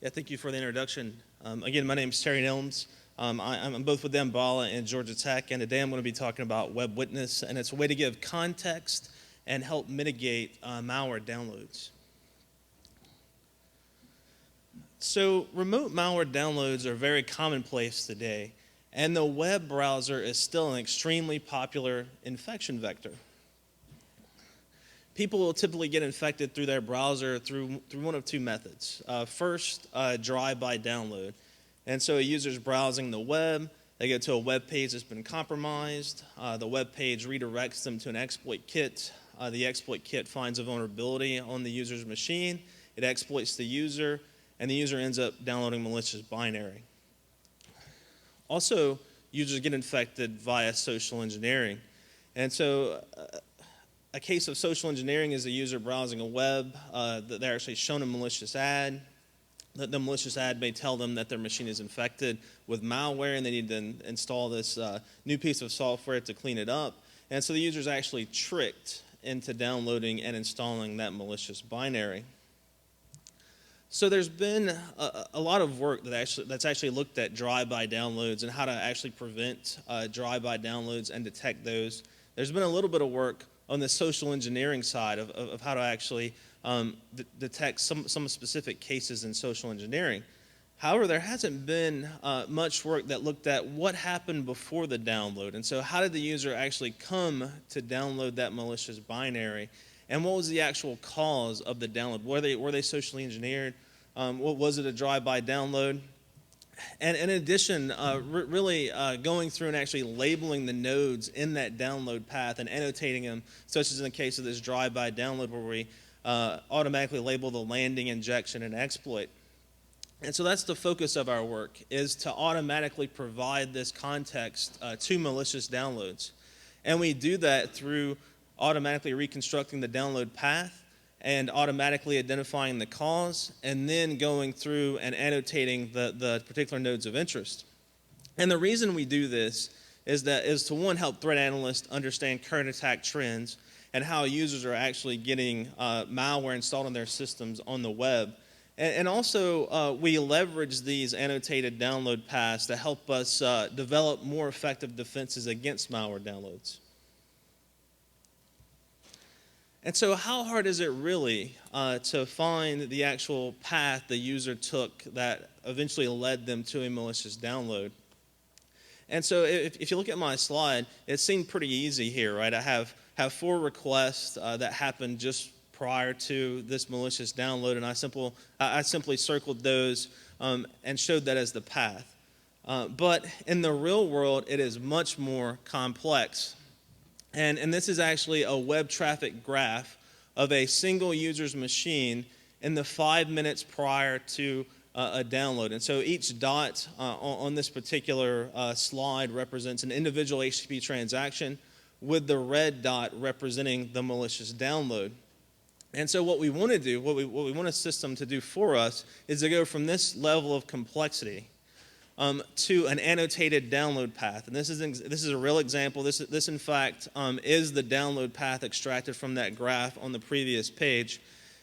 Yeah, thank you for the introduction. Again, my name is Terry Nelms. I'm both with Damballa and Georgia Tech, and today I'm going to be talking about WebWitness, and it's a way to give context and help mitigate malware downloads. So remote malware downloads are very commonplace today, and the web browser is still an extremely popular infection vector. People will typically get infected through their browser through one of two methods. First, drive-by download. And so a user's browsing the web, they go to a web page that's been compromised, the web page redirects them to an exploit kit, the exploit kit finds a vulnerability on the user's machine, it exploits the user, and the user ends up downloading malicious binary. Also, users get infected via social engineering. And so a case of social engineering is a user browsing a web, that they're actually shown a malicious ad. The malicious ad may tell them that their machine is infected with malware and they need to install this new piece of software to clean it up. And so the user is actually tricked into downloading and installing that malicious binary. So there's been a lot of work that's actually looked at drive-by downloads and how to actually prevent drive-by downloads and detect those. There's been a little bit of work on the social engineering side of how to actually detect some specific cases in social engineering. However, there hasn't been much work that looked at what happened before the download. And so how did the user actually come to download that malicious binary? And what was the actual cause of the download? Were they socially engineered? Was it a drive-by download? And in addition, really going through and actually labeling the nodes in that download path and annotating them, such as in the case of this drive-by download where we automatically label the landing, injection, and exploit. And so that's the focus of our work, is to automatically provide this context to malicious downloads. And we do that through automatically reconstructing the download path and automatically identifying the cause, and then going through and annotating the particular nodes of interest. And the reason we do this is to one, help threat analysts understand current attack trends and how users are actually getting malware installed on their systems on the web. And also, we leverage these annotated download paths to help us develop more effective defenses against malware downloads. And so how hard is it really to find the actual path the user took that eventually led them to a malicious download? And so if you look at my slide, it seemed pretty easy here, right? I have 4 requests that happened just prior to this malicious download, and I simply circled those and showed that as the path. But in the real world, it is much more complex. And this is actually a web traffic graph of a single user's machine in the 5 minutes prior to a download. And so each dot on this particular slide represents an individual HTTP transaction, with the red dot representing the malicious download. And so what we want to do, what we want a system to do for us, is to go from this level of complexity to an annotated download path. And this is a real example. This in fact is the download path extracted from that graph on the previous page.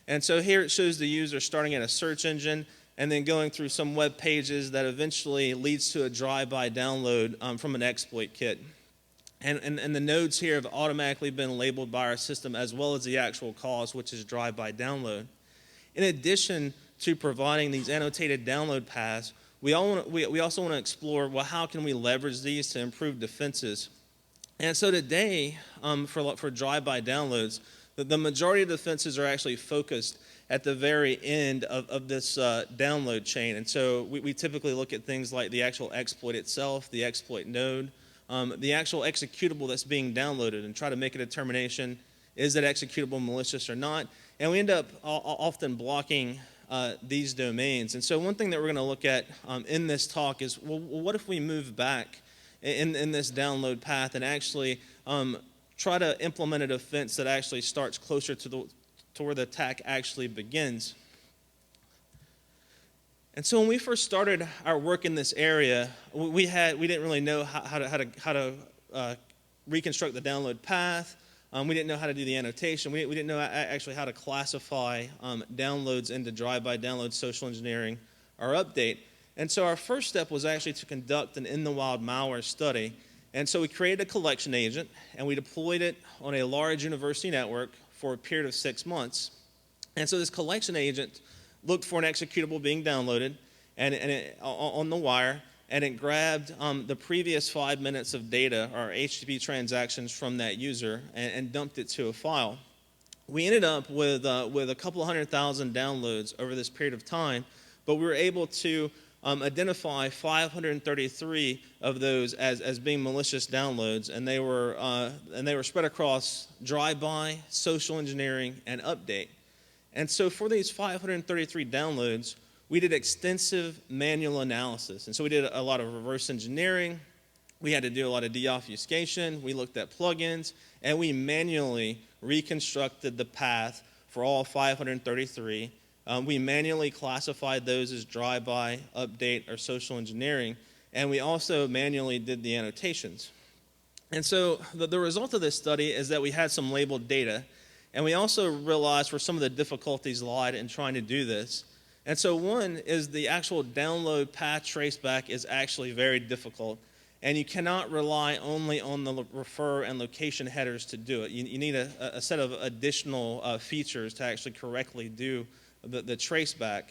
And so here it shows the user starting at a search engine and then going through some web pages that eventually leads to a drive-by download from an exploit kit. And the nodes here have automatically been labeled by our system, as well as the actual cause, which is drive-by download. In addition to providing these annotated download paths, we also want to explore, well, how can we leverage these to improve defenses? And so today, for drive-by downloads, the majority of defenses are actually focused at the very end of this download chain. And so we typically look at things like the actual exploit itself, the exploit node, the actual executable that's being downloaded, and try to make a determination, is that executable malicious or not? And we end up often blocking these domains. And so one thing that we're going to look at in this talk is, well, what if we move back in this download path and actually try to implement a defense that actually starts closer to where the attack actually begins? And so when we first started our work in this area, we didn't really know how to reconstruct the download path. We didn't know how to do the annotation. We didn't know actually how to classify downloads into drive-by downloads, social engineering, or update. And so our first step was actually to conduct an in-the-wild malware study. And so we created a collection agent, and we deployed it on a large university network for a period of 6 months. And so this collection agent looked for an executable being downloaded on the wire, and it grabbed the previous 5 minutes of data, or HTTP transactions, from that user and dumped it to a file. We ended up with a couple 100,000 downloads over this period of time, but we were able to identify 533 of those as being malicious downloads, and they were spread across drive-by, social engineering, and update. And so for these 533 downloads, we did extensive manual analysis. And so we did a lot of reverse engineering. We had to do a lot of deobfuscation. We looked at plugins, and we manually reconstructed the path for all 533. We manually classified those as drive-by, update, or social engineering, and we also manually did the annotations. And so the result of this study is that we had some labeled data, and we also realized where some of the difficulties lied in trying to do this. And so one is the actual download path traceback is actually very difficult, and you cannot rely only on the refer and location headers to do it. You need a set of additional features to actually correctly do the traceback.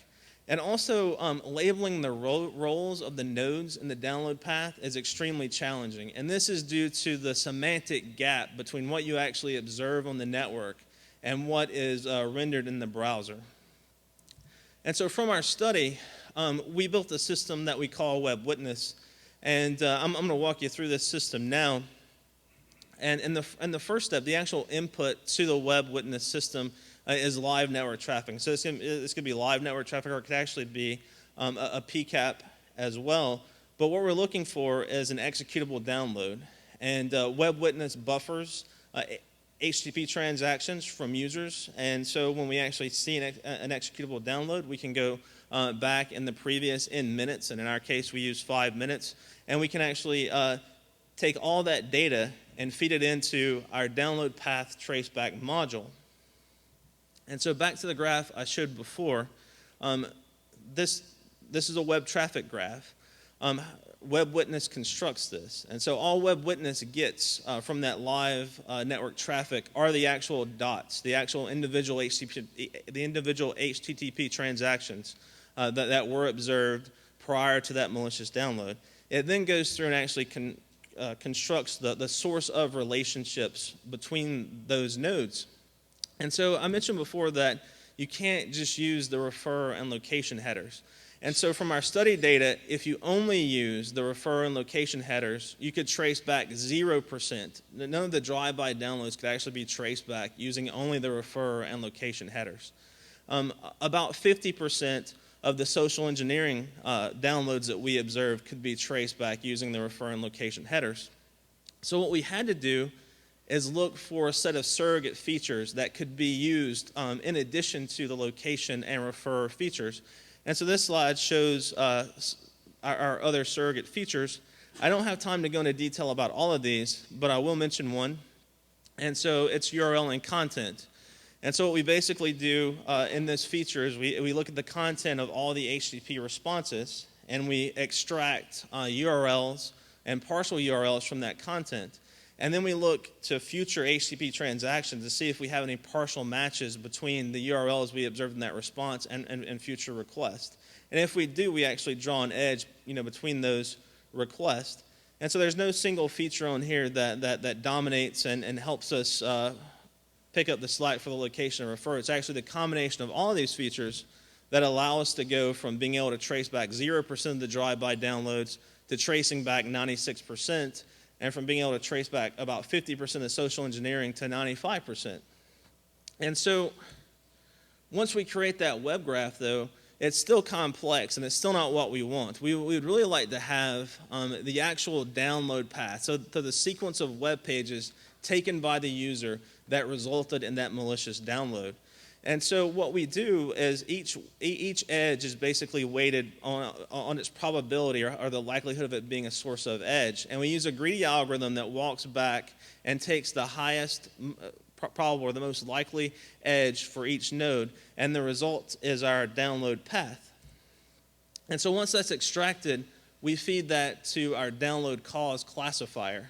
And also labeling the roles of the nodes in the download path is extremely challenging. And this is due to the semantic gap between what you actually observe on the network and what is rendered in the browser. And so from our study, we built a system that we call WebWitness. And I'm going to walk you through this system now. And in the first step, the actual input to the WebWitness system is live network traffic. So this could be live network traffic, or it could actually be a PCAP as well. But what we're looking for is an executable download. And WebWitness buffers HTTP transactions from users. And so when we actually see an executable download, we can go back in the previous minutes. And in our case, we use 5 minutes. And we can actually take all that data and feed it into our download path traceback module. And so back to the graph I showed before. This is a web traffic graph. WebWitness constructs this. And so all WebWitness gets from that live network traffic are the actual dots, the actual individual HTTP transactions that were observed prior to that malicious download. It then goes through and actually constructs the source of relationships between those nodes. And so I mentioned before that you can't just use the refer and location headers. And so from our study data, if you only use the refer and location headers, you could trace back 0%. None of the drive-by downloads could actually be traced back using only the refer and location headers. About 50% of the social engineering downloads that we observed could be traced back using the refer and location headers. So what we had to do is look for a set of surrogate features that could be used in addition to the location and refer features. And so this slide shows our other surrogate features. I don't have time to go into detail about all of these, but I will mention one. And so it's URL and content. And so what we basically do in this feature is we look at the content of all the HTTP responses, and we extract URLs and partial URLs from that content. And then we look to future HTTP transactions to see if we have any partial matches between the URLs we observed in that response and future requests. And if we do, we actually draw an edge, between those requests. And so there's no single feature on here that dominates and helps us pick up the slack for the location and refer. It's actually the combination of all of these features that allow us to go from being able to trace back 0% of the drive-by downloads to tracing back 96%. And from being able to trace back about 50% of social engineering to 95%. And so once we create that web graph, though, it's still complex, and it's still not what we want. We would really like to have the actual download path, so the sequence of web pages taken by the user that resulted in that malicious download. And so what we do is each edge is basically weighted on its probability or the likelihood of it being a source of edge. And we use a greedy algorithm that walks back and takes the highest probable or the most likely edge for each node. And the result is our download path. And so once that's extracted, we feed that to our download cause classifier.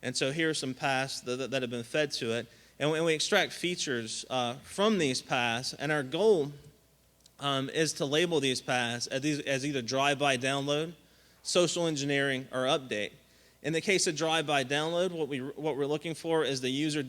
And so here are some paths that have been fed to it. And we extract features from these paths, and our goal is to label these paths as either drive-by download, social engineering, or update. In the case of drive-by download, what we're looking for is the user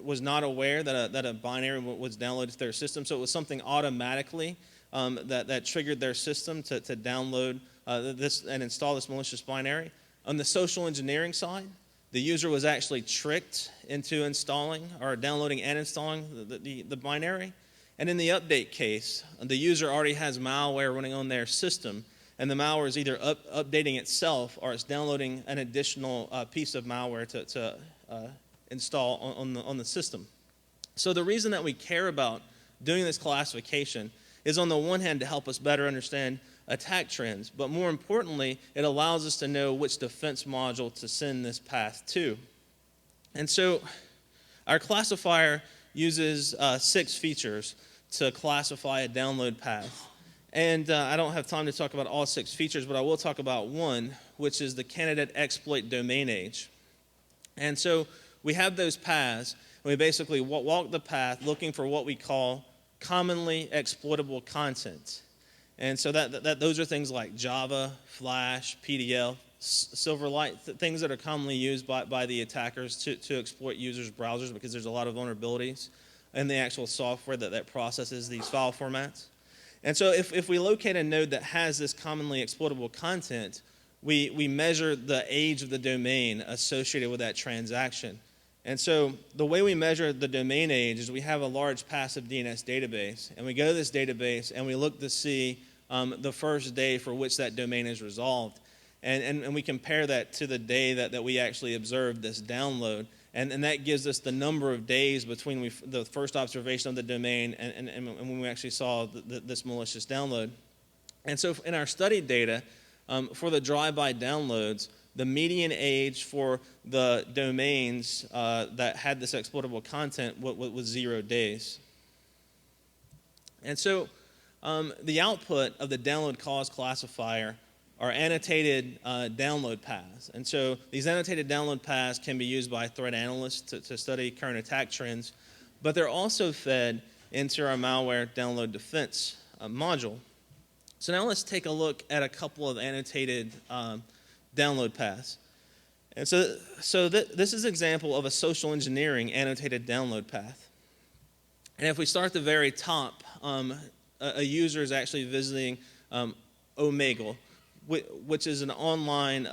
was not aware that a binary was downloaded to their system, so it was something automatically that triggered their system to download this and install this malicious binary. On the social engineering side, the user was actually tricked into installing or downloading and installing the binary. And in the update case, the user already has malware running on their system, and the malware is either updating itself or it's downloading an additional piece of malware to install on the system. So the reason that we care about doing this classification is, on the one hand, to help us better understand attack trends, but more importantly, it allows us to know which defense module to send this path to. And so our classifier uses 6 features to classify a download path. And I don't have time to talk about all 6 features, but I will talk about one, which is the candidate exploit domain age. And so we have those paths, and we basically walk the path looking for what we call commonly exploitable content. And so those are things like Java, Flash, PDL, Silverlight, things that are commonly used by the attackers to exploit users' browsers, because there's a lot of vulnerabilities in the actual software that processes these file formats. And so if we locate a node that has this commonly exploitable content, we measure the age of the domain associated with that transaction. And so the way we measure the domain age is we have a large passive DNS database, and we go to this database and we look to see the first day for which that domain is resolved. And we compare that to the day that we actually observed this download. And that gives us the number of days between the first observation of the domain and when we actually saw this malicious download. And so in our study data, for the drive-by downloads, the median age for the domains that had this exploitable content was 0 days. And so the output of the download cause classifier are annotated download paths. And so these annotated download paths can be used by threat analysts to study current attack trends, but they're also fed into our malware download defense module. So now let's take a look at a couple of annotated download paths. And so this is an example of a social engineering annotated download path. And if we start at the very top, a user is actually visiting Omegle, which is an online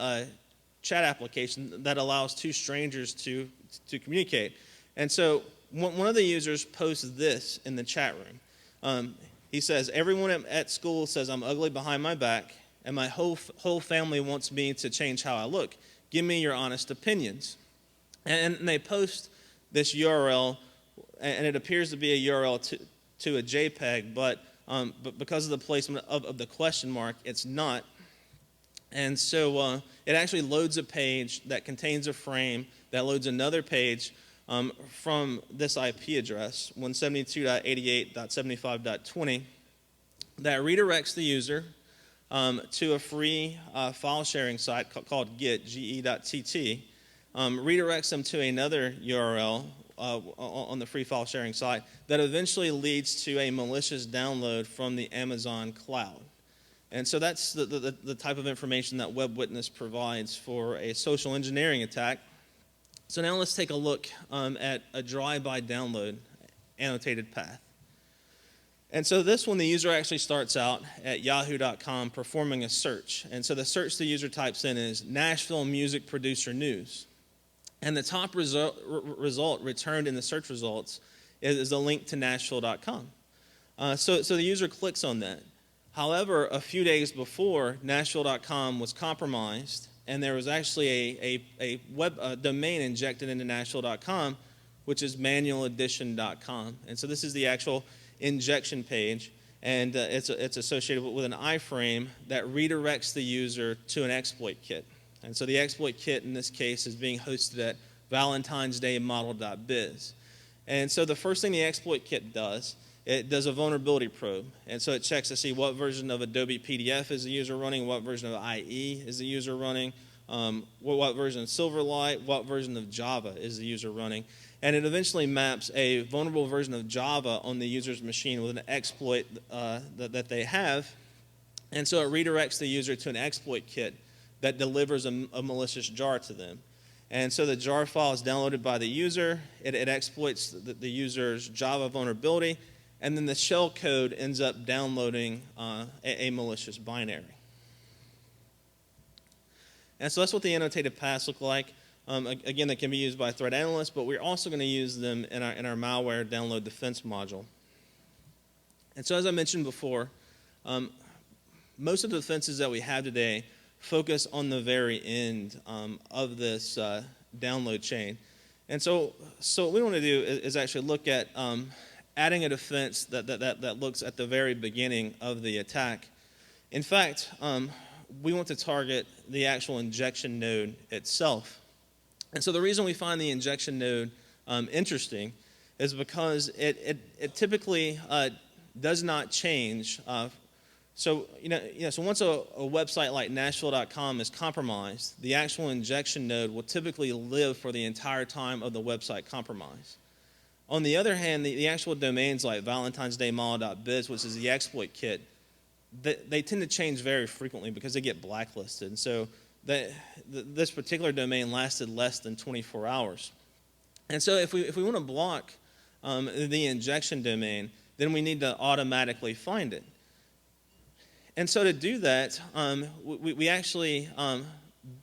chat application that allows 2 strangers to communicate. And so one of the users posts this in the chat room. He says, "Everyone at school says I'm ugly behind my back, and my whole family wants me to change how I look. Give me your honest opinions." And they post this URL, and it appears to be a URL to a JPEG, but because of the placement of the question mark, it's not. And so it actually loads a page that contains a frame that loads another page from this IP address, 172.88.75.20, that redirects the user to a free file sharing site called ge.tt, redirects them to another URL on the free file sharing site that eventually leads to a malicious download from the Amazon cloud. And so that's the type of information that WebWitness provides for a social engineering attack. So now let's take a look at a drive-by download annotated path. And so this one, the user actually starts out at yahoo.com performing a search. And so the search the user types in is Nashville music producer news. And the top result returned in the search results is a link to Nashville.com. So the user clicks on that. However, a few days before, Nashville.com was compromised, and there was actually a domain injected into Nashville.com, which is manualedition.com. And so this is the actual injection page, and it's associated with an iframe that redirects the user to an exploit kit. And so the exploit kit in this case is being hosted at valentinesdaymodel.biz. And so the first thing the exploit kit does it does a vulnerability probe. And so it checks to see what version of Adobe PDF is the user running, what version of IE is the user running, what version of Silverlight, what version of Java is the user running. And it eventually maps a vulnerable version of Java on the user's machine with an exploit that they have. And so it redirects the user to an exploit kit that delivers a malicious jar to them. And so the jar file is downloaded by the user. It exploits the user's Java vulnerability. And then the shell code ends up downloading a malicious binary. And so that's what the annotated paths look like. Again, they can be used by threat analysts, but we're also going to use them in our malware download defense module. And so as I mentioned before, most of the defenses that we have today focus on the very end of this download chain. And so what we want to do is actually look at adding a defense that looks at the very beginning of the attack. In fact, we want to target the actual injection node itself. And so the reason we find the injection node interesting is because it typically does not change. So once a website like Nashville.com is compromised, the actual injection node will typically live for the entire time of the website compromise. On the other hand, the actual domains like valentinesdaymall.biz, which is the exploit kit, they tend to change very frequently because they get blacklisted. And so this particular domain lasted less than 24 hours. And so if we want to block the injection domain, then we need to automatically find it. And so to do that, we actually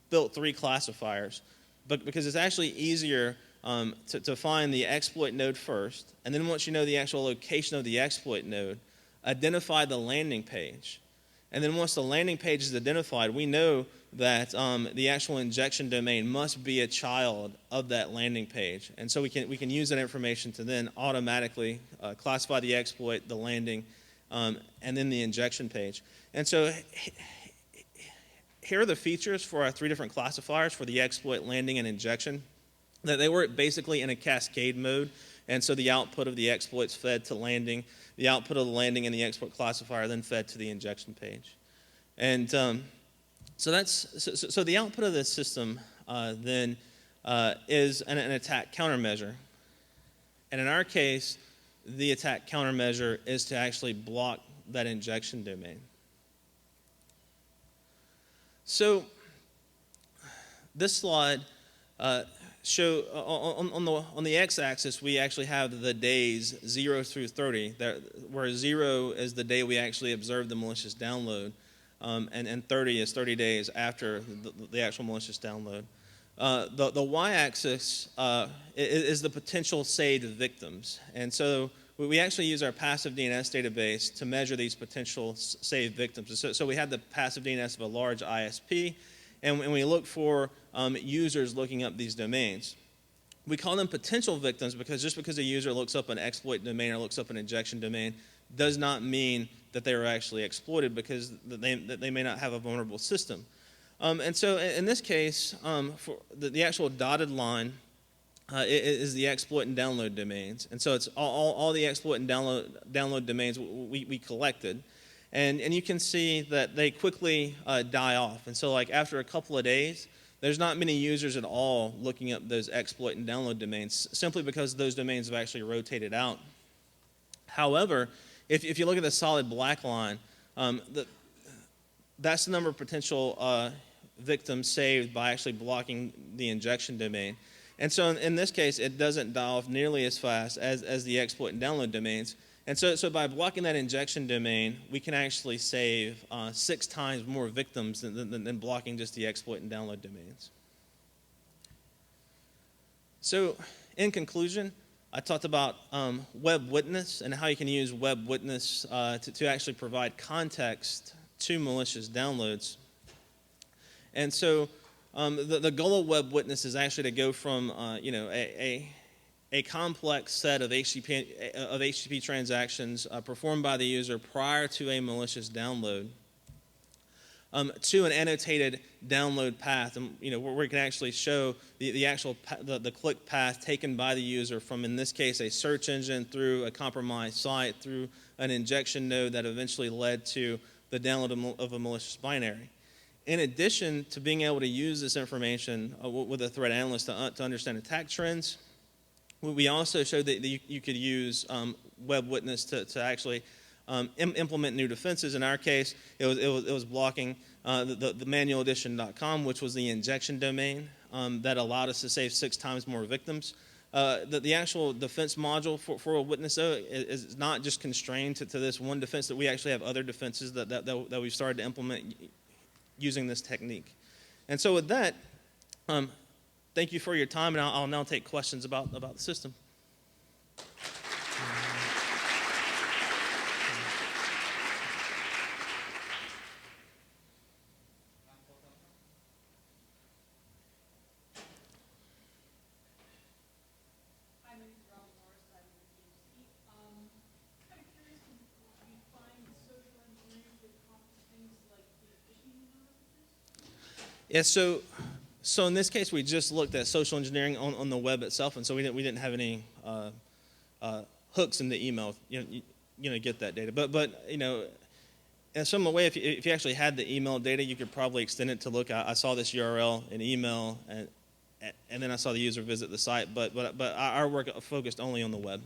built 3 classifiers, but because it's actually easier to find the exploit node first, and then once you know the actual location of the exploit node, identify the landing page. And then once the landing page is identified, we know that the actual injection domain must be a child of that landing page. And so we can use that information to then automatically classify the exploit, the landing, and then the injection page. And so here are the features for our 3 different classifiers for the exploit, landing, and injection. That they work basically in a cascade mode. And so the output of the exploits fed to landing, the output of the landing and the exploit classifier then fed to the injection page. And so the output of this system then is an attack countermeasure. And in our case, the attack countermeasure is to actually block that injection domain. So this slide show on the x-axis we actually have the days 0 through 30, where 0 is the day we actually observed the malicious download, and 30 is 30 days after the actual malicious download. The y-axis is the potential saved victims, and so we actually use our passive DNS database to measure these potential saved victims. So we have the passive DNS of a large ISP, and we look for users looking up these domains. We call them potential victims because just because a user looks up an exploit domain or looks up an injection domain does not mean that they were actually exploited, because they may not have a vulnerable system. And so in this case, for the actual dotted line is the exploit and download domains. And so it's all the exploit and download domains we collected. And you can see that they quickly die off. And so like after a couple of days, there's not many users at all looking up those exploit and download domains, simply because those domains have actually rotated out. However, if you look at the solid black line, that's the number of potential victims saved by actually blocking the injection domain. And so in this case, it doesn't die off nearly as fast as the exploit and download domains. And so by blocking that injection domain, we can actually save 6 times more victims than blocking just the exploit and download domains. So in conclusion, I talked about WebWitness and how you can use WebWitness to actually provide context to malicious downloads. And so the goal of WebWitness is actually to go from a complex set of HTTP transactions performed by the user prior to a malicious download to an annotated download path, and where we can actually show the actual the click path taken by the user from, in this case, a search engine through a compromised site through an injection node that eventually led to the download of a malicious binary. In addition to being able to use this information with a threat analyst to understand attack trends, we also showed that you could use WebWitness to actually implement new defenses. In our case, it was blocking the manualedition.com, which was the injection domain that allowed us to save 6 times more victims. The actual defense module for a witness, though, is not just constrained to this one defense. That we actually have other defenses that we've started to implement using this technique. And so with that, thank you for your time, and I'll now take questions about the system. Yeah, so in this case, we just looked at social engineering on the web itself, and so we didn't have any hooks in the email, get that data. But in some way, if you actually had the email data, you could probably extend it to look. I saw this URL in email, and then I saw the user visit the site. But our work focused only on the web.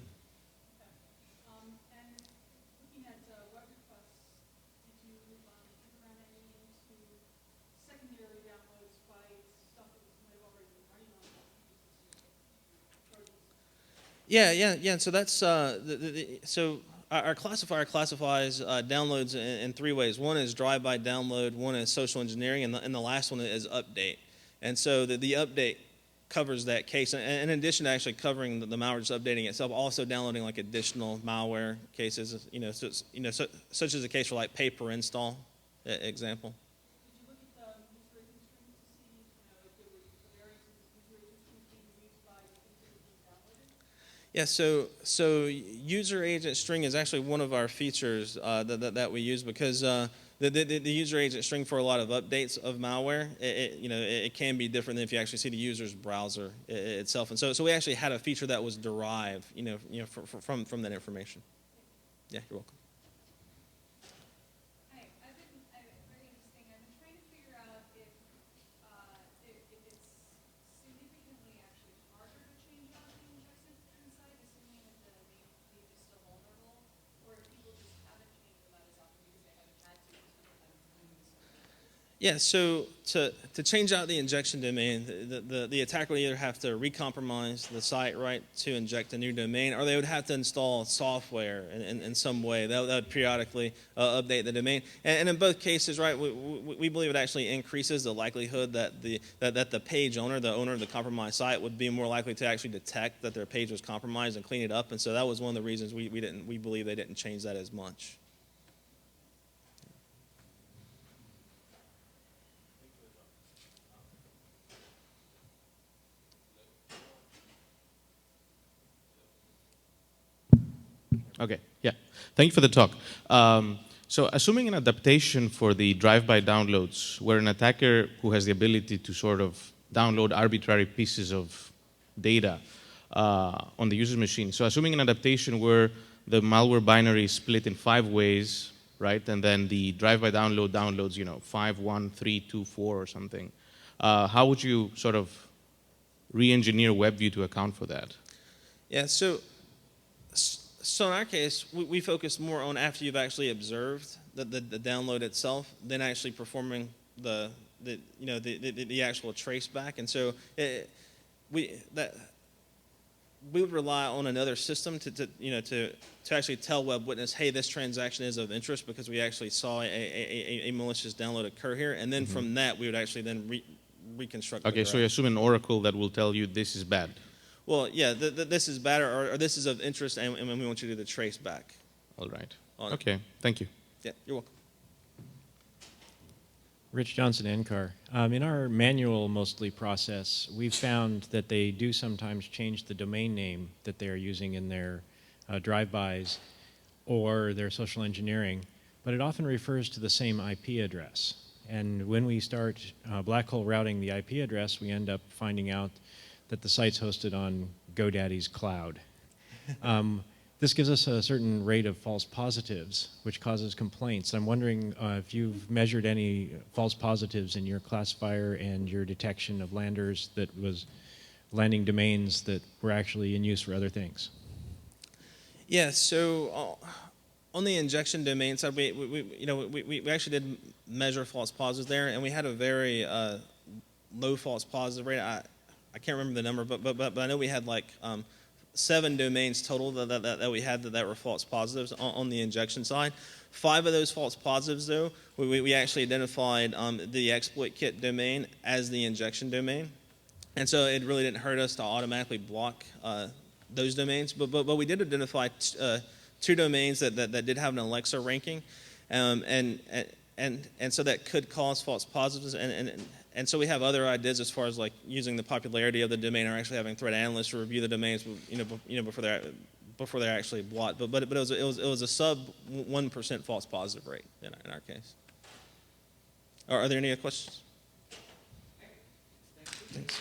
Yeah. So that's so our classifier classifies downloads in 3 ways. One is drive-by download, one is social engineering, and the last one is update. And so the update covers that case. And in addition to actually covering the malware just updating itself, also downloading like additional malware cases. Such as the case for like pay per install example. Yeah, so user agent string is actually one of our features that we use because the user agent string for a lot of updates of malware, it can be different than if you actually see the user's browser itself, and so we actually had a feature that was derived, from that information. Yeah, you're welcome. Yeah, so to change out the injection domain, the attacker would either have to recompromise the site, right, to inject a new domain, or they would have to install software in some way that would periodically update the domain. And in both cases, right, we believe it actually increases the likelihood that the page owner, the owner of the compromised site, would be more likely to actually detect that their page was compromised and clean it up. And so that was one of the reasons we believe they didn't change that as much. Okay, yeah. Thank you for the talk. So assuming an adaptation for the drive-by downloads, where an attacker who has the ability to sort of download arbitrary pieces of data on the user's machine. So assuming an adaptation where the malware binary is split in 5 ways, right? And then the drive-by downloads, 5, 1, 3, 2, 4 or something. How would you sort of re-engineer WebView to account for that? Yeah, so in our case, we focus more on after you've actually observed the download itself, than actually performing the actual traceback. And so we would rely on another system to actually tell WebWitness, hey, this transaction is of interest because we actually saw a malicious download occur here, and then from that we would actually then reconstruct. Okay, so you assume an oracle that will tell you this is bad. Well, yeah, this is bad, or this is of interest, and we want you to do the trace back. All right. Okay, thank you. Yeah, you're welcome. Rich Johnson, NCAR. In our manual mostly process, we've found that they do sometimes change the domain name that they are using in their drive-bys or their social engineering, but it often refers to the same IP address. And when we start black hole routing the IP address, we end up finding out that the site's hosted on GoDaddy's cloud. This gives us a certain rate of false positives, which causes complaints. I'm wondering if you've measured any false positives in your classifier and your detection of landers that was landing domains that were actually in use for other things. Yeah, so on the injection domain side, we actually did measure false positives there, and we had a very low false positive rate. I can't remember the number, but I know we had like 7 domains total that we had that were false positives on the injection side. 5 of those false positives, though, we actually identified the exploit kit domain as the injection domain. And so it really didn't hurt us to automatically block those domains. But we did identify 2 domains that did have an Alexa ranking. And so that could cause false positives. And so we have other ideas as far as like using the popularity of the domain or actually having threat analysts review the domains, before they're actually blocked. But it was a sub 1% false positive rate in our case. Are there any other questions? Thanks.